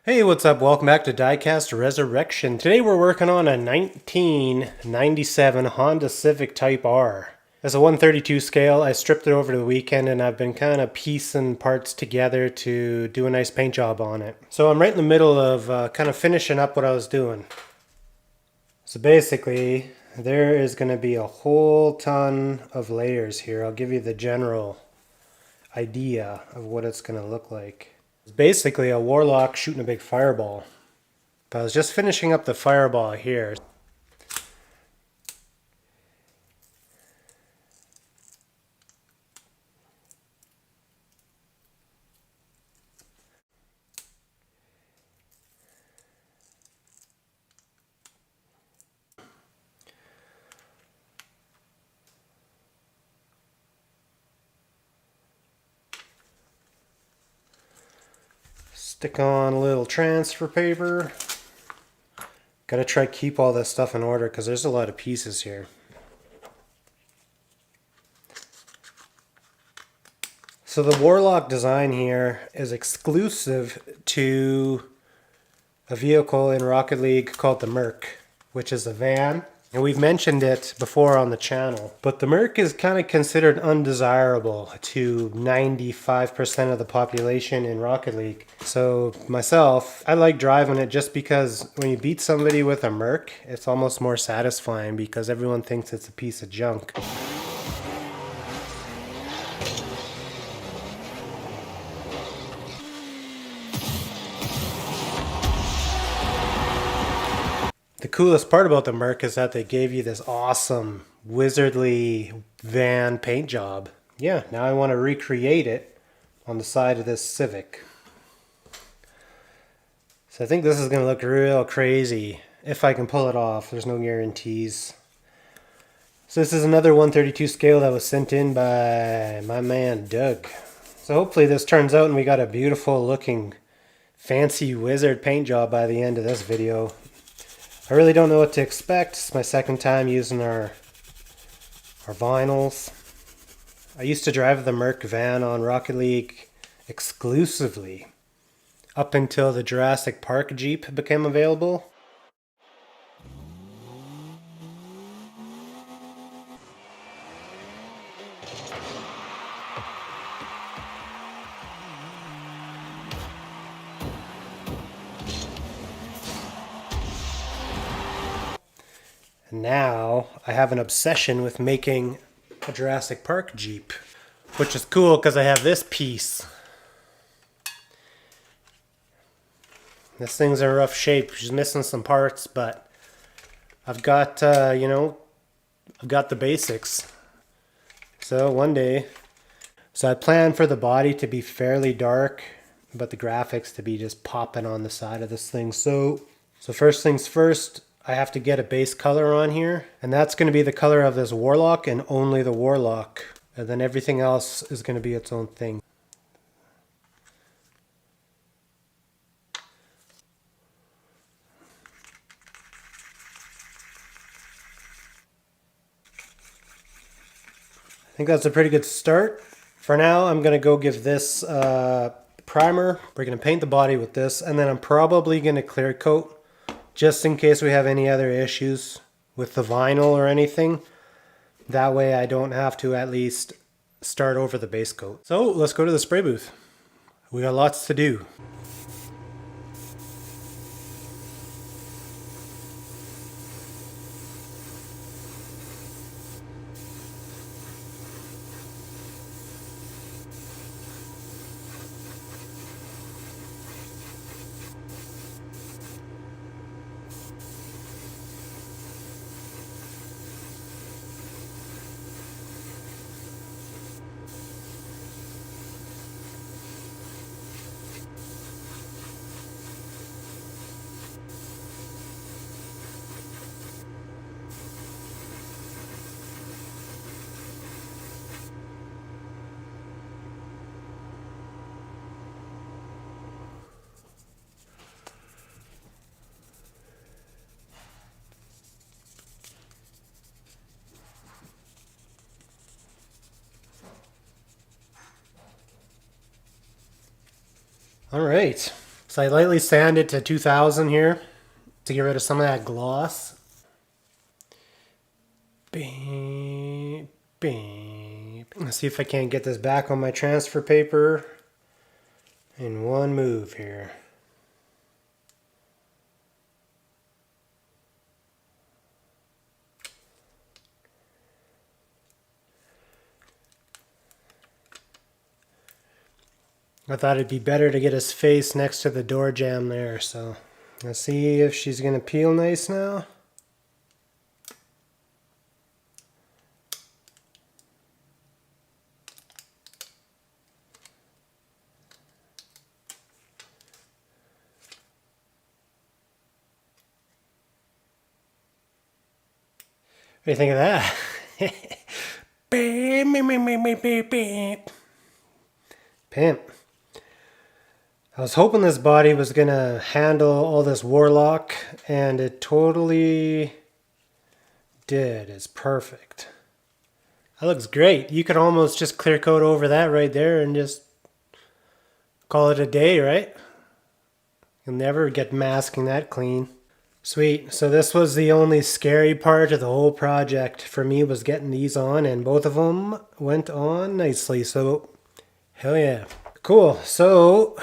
Hey, what's up? Welcome back to Diecast Resurrection. Today we're working on a 1997 Honda Civic Type R. It's a 132 scale. I stripped it over the weekend and I've been kind of piecing parts together to do a nice paint job on it. So I'm right in the middle of kind of finishing up what I was doing. So basically, there is going to be a whole ton of layers here. I'll give you the general idea of what it's going to look like. It's basically a Warlock shooting a big fireball. But I was just finishing up the fireball here. Stick on a little transfer paper. Gotta try to keep all this stuff in order because there's a lot of pieces here. So the Warlock design here is exclusive to a vehicle in Rocket League called the Merc, which is a van. And we've mentioned it before on the channel. But the Merc is kind of considered undesirable to 95% of the population in Rocket League. So myself, I like driving it just because when you beat somebody with a Merc, it's almost more satisfying because everyone thinks it's a piece of junk. The coolest part about the Merc is that they gave you this awesome wizardly van paint job. Yeah, now I want to recreate it on the side of this Civic. So I think this is going to look real crazy if I can pull it off. There's no guarantees. So this is another 132 scale that was sent in by my man Doug. So hopefully this turns out and we got a beautiful looking fancy wizard paint job by the end of this video. I really don't know what to expect. It's my second time using our vinyls. I used to drive the Merc van on Rocket League exclusively up until the Jurassic Park Jeep became available. And now I have an obsession with making a Jurassic Park Jeep, which is cool because I have this piece. This thing's in rough shape. She's missing some parts, but I've got, I've got the basics. So one day, I plan for the body to be fairly dark, but the graphics to be just popping on the side of this thing. So first things first, I have to get a base color on here, and that's going to be the color of this Warlock and only the Warlock. And then everything else is going to be its own thing. I think that's a pretty good start. For now, I'm going to go give this primer. We're going to paint the body with this, and then I'm probably going to clear coat just in case we have any other issues with the vinyl or anything. That way I don't have to at least start over the base coat. So let's go to the spray booth. We got lots to do. All right, So I lightly sand it to 2000 here to get rid of some of that gloss. Beep, beep. Let's see if I can't get this back on my transfer paper in one move here. I thought it'd be better to get his face next to the door jamb there, so let's see if she's gonna peel nice now. What do you think of that? Beep, beep, beep, beep, beep, beep. Pimp. I was hoping this body was gonna handle all this Warlock, and it totally did. It's perfect. That looks great. You could almost just clear coat over that right there and just call it a day, right? You'll never get masking that clean. Sweet. So this was the only scary part of the whole project for me, was getting these on, and both of them went on nicely. So hell yeah. Cool. So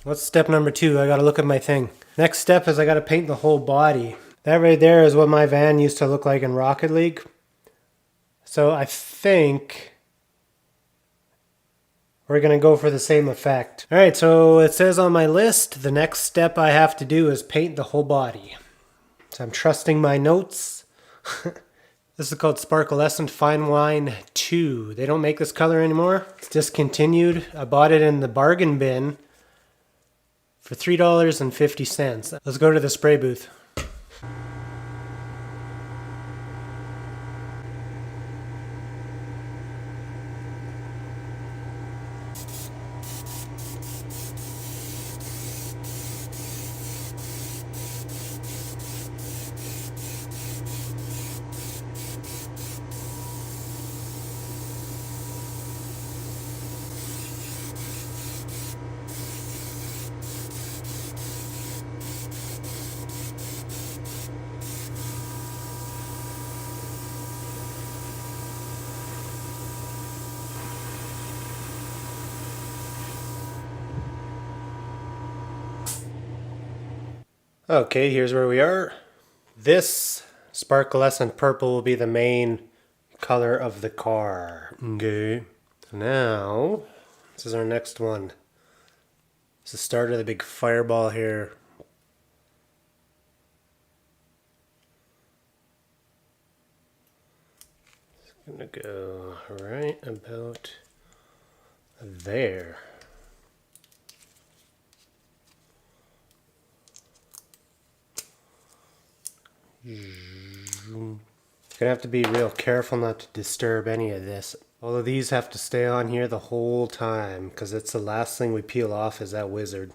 what's step number 2? I gotta look at my thing. Next step is I gotta paint the whole body. That right there is what my van used to look like in Rocket League. So I think we're gonna go for the same effect. Alright, so it says on my list, the next step I have to do is paint the whole body. So I'm trusting my notes. This is called Sparklescent Fine Wine 2. They don't make this color anymore. It's discontinued. I bought it in the bargain bin for $3.50. Let's go to the spray booth. Okay, here's where we are. This sparklescent purple will be the main color of the car. Okay. So now, this is our next one. It's the start of the big fireball here. It's gonna go right about there. Gonna have to be real careful not to disturb any of this. All of these have to stay on here the whole time, because it's the last thing we peel off is that wizard.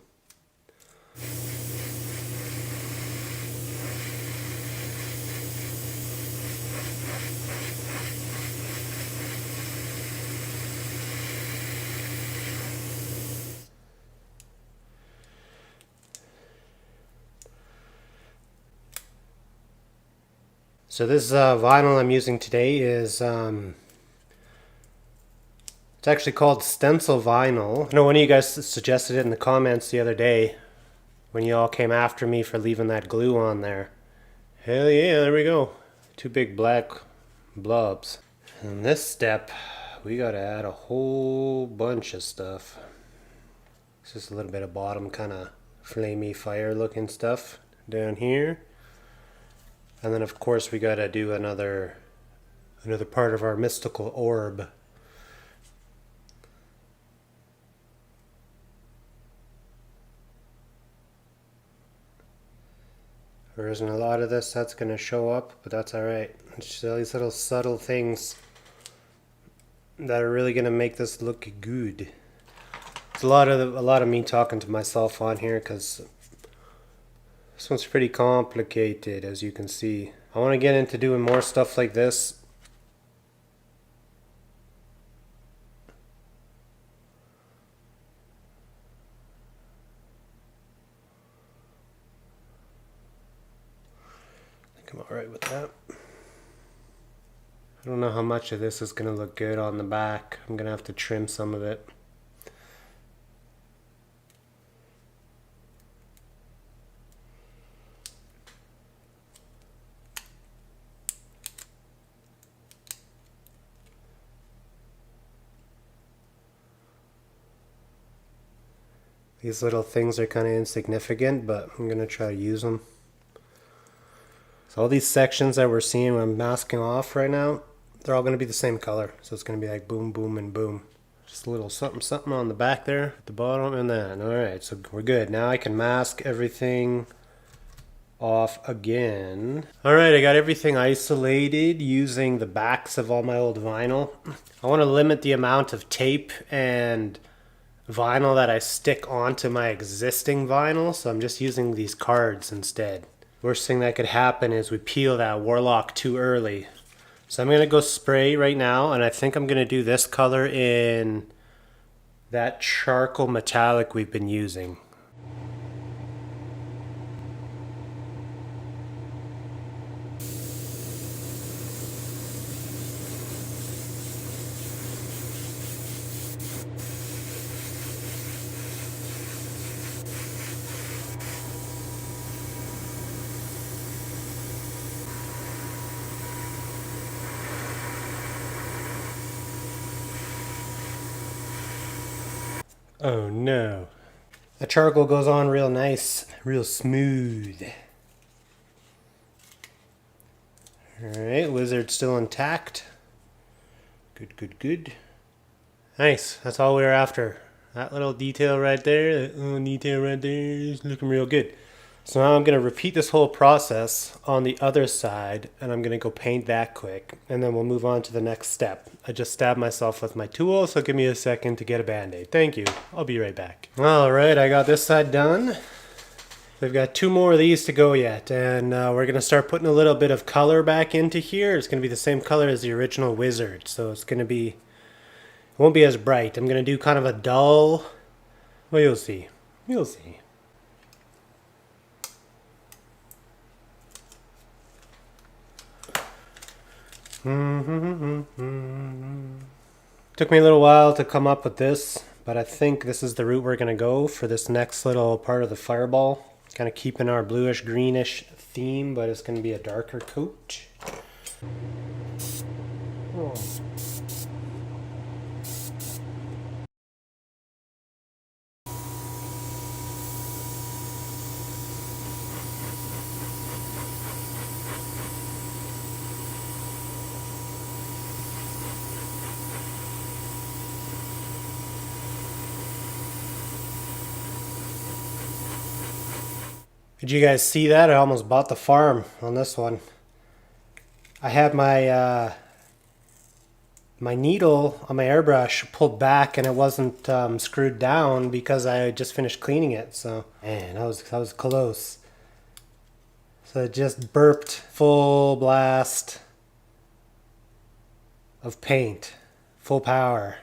So this vinyl I'm using today is, it's actually called stencil vinyl. I know one of you guys suggested it in the comments the other day when you all came after me for leaving that glue on there. Hell yeah, there we go. 2 big black blobs. In this step, we gotta add a whole bunch of stuff. It's just a little bit of bottom kind of flamey fire looking stuff down here. And then of course we gotta do another part of our mystical orb. There isn't a lot of this that's gonna show up, but that's alright. It's just all these little subtle things that are really gonna make this look good. It's a lot of me talking to myself on here, because this one's pretty complicated, as you can see. I want to get into doing more stuff like this. I'm alright with that. I don't know how much of this is going to look good on the back. I'm going to have to trim some of it. These little things are kind of insignificant, but I'm going to try to use them. So all these sections that we're seeing when I'm masking off right now, they're all going to be the same color. So it's going to be like boom, boom, and boom. Just a little something, something on the back there, at the bottom, and then. Alright, so we're good. Now I can mask everything off again. Alright, I got everything isolated using the backs of all my old vinyl. I want to limit the amount of tape and vinyl that I stick onto my existing vinyl, so I'm just using these cards instead. Worst thing that could happen is we peel that Warlock too early. So I'm going to go spray right now, and I think I'm going to do this color in that charcoal metallic we've been using. Oh no. The charcoal goes on real nice, real smooth. Alright, wizard's still intact. Good, good, good. Nice, that's all we were after. That little detail right there, that little detail right there is looking real good. So now I'm going to repeat this whole process on the other side, and I'm going to go paint that quick, and then we'll move on to the next step. I just stabbed myself with my tool, so give me a second to get a band-aid. Thank you. I'll be right back. Alright, I got this side done. We've got 2 more of these to go yet, and we're going to start putting a little bit of color back into here. It's going to be the same color as the original wizard, so it's going to be, it won't be as bright. I'm going to do kind of a dull, well, you'll see. You'll see. Took me a little while to come up with this, but I think this is the route we're going to go for this next little part of the fireball. Kind of keeping our bluish greenish theme, but it's going to be a darker coat. Oh. Did you guys see that? I almost bought the farm on this one. I had my my needle on my airbrush pulled back and it wasn't screwed down because I just finished cleaning it. So, man, that was close. So it just burped full blast of paint, full power.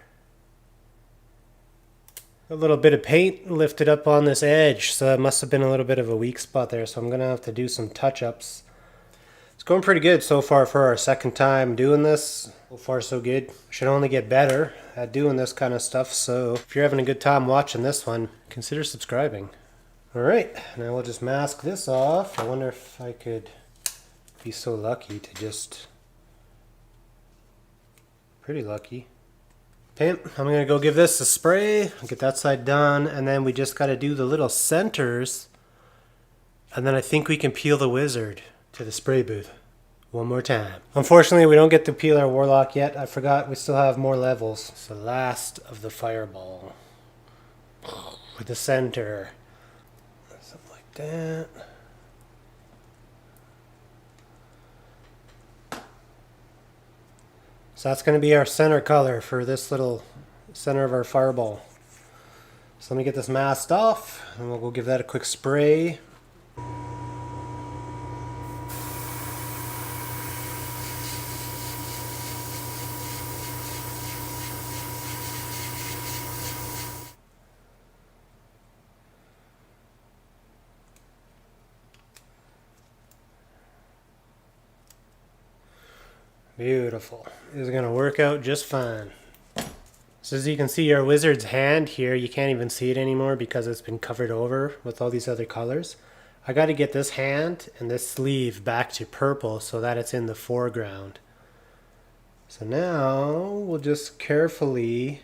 A little bit of paint lifted up on this edge, so it must have been a little bit of a weak spot there, so I'm going to have to do some touch-ups. It's going pretty good so far for our second time doing this. So far so good. Should only get better at doing this kind of stuff, so if you're having a good time watching this one, consider subscribing. Alright, now we'll just mask this off. I wonder if I could be so lucky to just... Pretty lucky. Okay, I'm going to go give this a spray, get that side done, and then we just got to do the little centers, and then I think we can peel the wizard to the spray booth one more time. Unfortunately, we don't get to peel our warlock yet. I forgot we still have more levels. It's the last of the fireball with the center. Something like that. So that's going to be our center color for this little center of our fireball. So let me get this masked off and we'll go give that a quick spray. Beautiful. This is going to work out just fine. So as you can see, our wizard's hand here, you can't even see it anymore because it's been covered over with all these other colors. I got to get this hand and this sleeve back to purple so that it's in the foreground. So now we'll just carefully,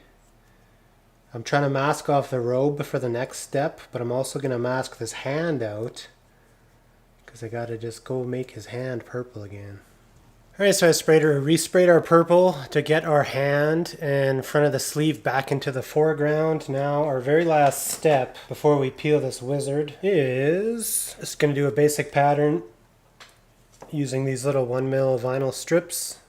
I'm trying to mask off the robe for the next step, but I'm also going to mask this hand out because I got to just go make his hand purple again. Alright, so I resprayed our purple to get our hand in front of the sleeve back into the foreground. Now our very last step before we peel this wizard is just going to do a basic pattern using these little 1mm vinyl strips.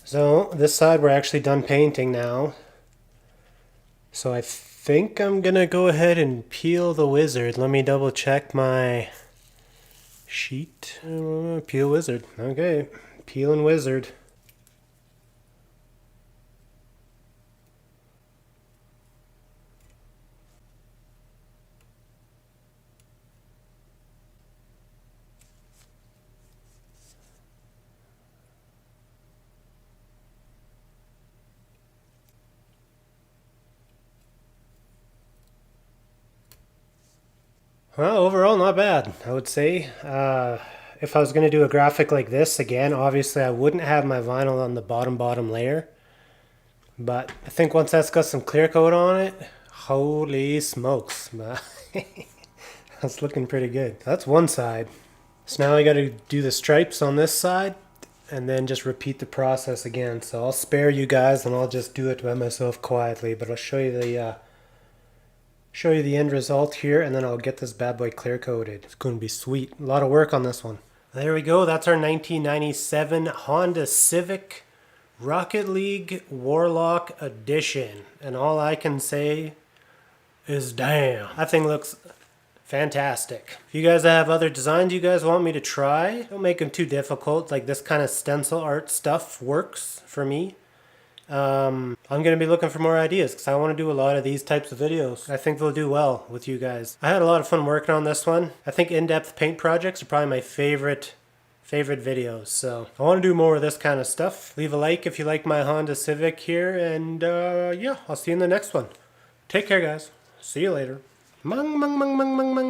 So this side we're actually done painting now. So I think I'm gonna go ahead and peel the wizard. Let me double check my sheet. Peel wizard. Okay, peeling wizard. Well, overall, not bad, I would say. If I was going to do a graphic like this, again, obviously I wouldn't have my vinyl on the bottom layer. But I think once that's got some clear coat on it, holy smokes. That's looking pretty good. That's one side. So now I got to do the stripes on this side and then just repeat the process again. So I'll spare you guys and I'll just do it by myself quietly, but I'll show you the end result here, and then I'll get this bad boy clear coated. It's going to be sweet. A lot of work on this one. There we go. That's our 1997 Honda Civic Rocket League Warlock Edition. And all I can say is damn. That thing looks fantastic. If you guys have other designs you guys want me to try, don't make them too difficult. Like this kind of stencil art stuff works for me. I'm going to be looking for more ideas because I want to do a lot of these types of videos. I think they'll do well with you guys. I had a lot of fun working on this one. I think in-depth paint projects are probably my favorite videos. So I want to do more of this kind of stuff. Leave a like if you like my Honda Civic here. And yeah, I'll see you in the next one. Take care, guys. See you later. Mung, mung, mung, mung, mung, mung.